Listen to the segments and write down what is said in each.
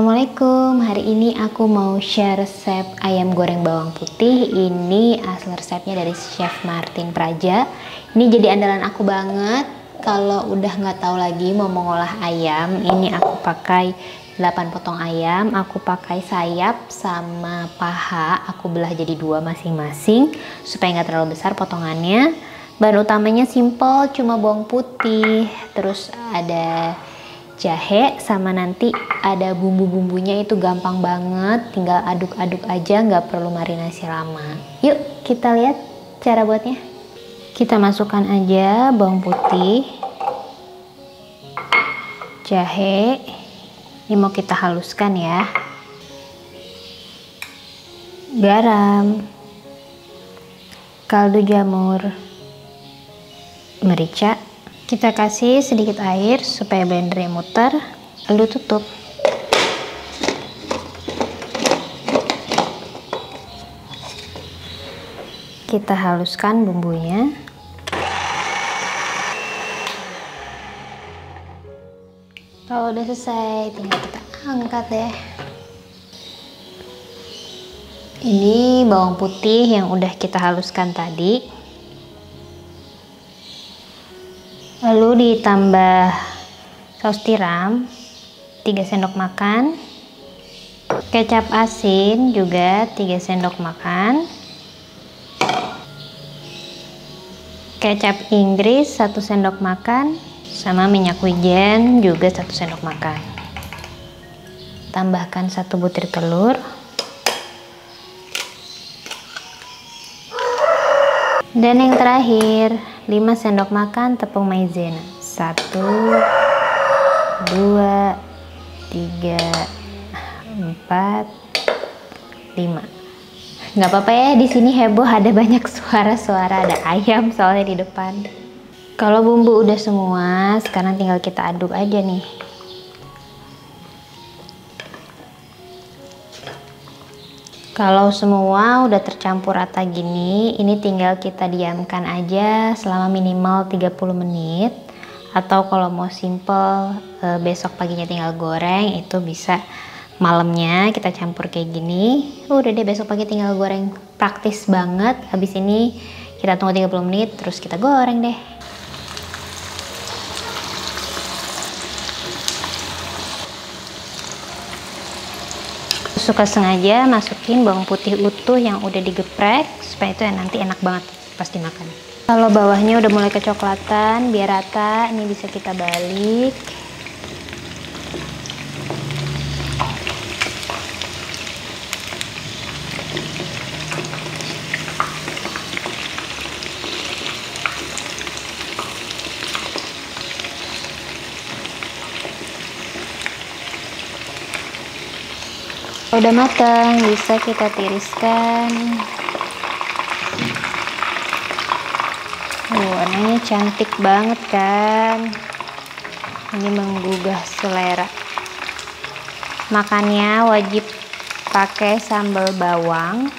Assalamualaikum, hari ini aku mau share resep ayam goreng bawang putih. Ini asal resepnya dari Chef Martin Praja. Ini jadi andalan aku banget. Kalau udah nggak tahu lagi mau mengolah ayam, ini aku pakai 8 potong ayam. Aku pakai sayap sama paha, aku belah jadi 2 masing-masing supaya nggak terlalu besar potongannya. Bahan utamanya simple, cuma bawang putih, terus ada jahe, sama nanti ada bumbu-bumbunya, itu gampang banget, tinggal aduk-aduk aja, nggak perlu marinasi lama. Yuk kita lihat cara buatnya. Kita masukkan aja bawang putih, jahe, ini mau kita haluskan ya, garam, kaldu jamur, merica. Kita kasih sedikit air supaya blendernya muter, lalu tutup. Kita haluskan bumbunya. Kalau udah selesai, tinggal kita angkat deh. Ini bawang putih yang udah kita haluskan tadi. Lalu ditambah saus tiram 3 sendok makan, kecap asin juga 3 sendok makan, kecap Inggris 1 sendok makan, sama minyak wijen juga 1 sendok makan. Tambahkan 1 butir telur, dan yang terakhir 5 sendok makan tepung maizena. 1, 2, 3, 4, 5. Nggak apa-apa ya, di sini heboh, ada banyak suara-suara, ada ayam soalnya di depan. Kalau bumbu udah semua, sekarang tinggal kita aduk aja nih. Kalau semua udah tercampur rata gini, ini tinggal kita diamkan aja selama minimal 30 menit. Atau kalau mau simple, besok paginya tinggal goreng, itu bisa malamnya kita campur kayak gini. Udah deh, besok pagi tinggal goreng, praktis banget. Habis ini kita tunggu 30 menit, terus kita goreng deh. Suka sengaja masukin bawang putih utuh yang udah digeprek supaya itu nanti enak banget pas dimakan. Kalau bawahnya udah mulai kecoklatan, biar rata, ini bisa kita balik. Udah matang, bisa kita tiriskan. Warnanya cantik banget kan? Ini menggugah selera. Makannya wajib pakai sambal bawang.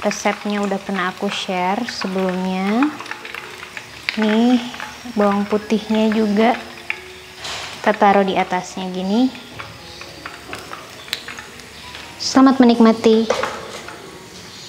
Resepnya udah pernah aku share sebelumnya. Nih, bawang putihnya juga kita taruh di atasnya gini. Selamat menikmati.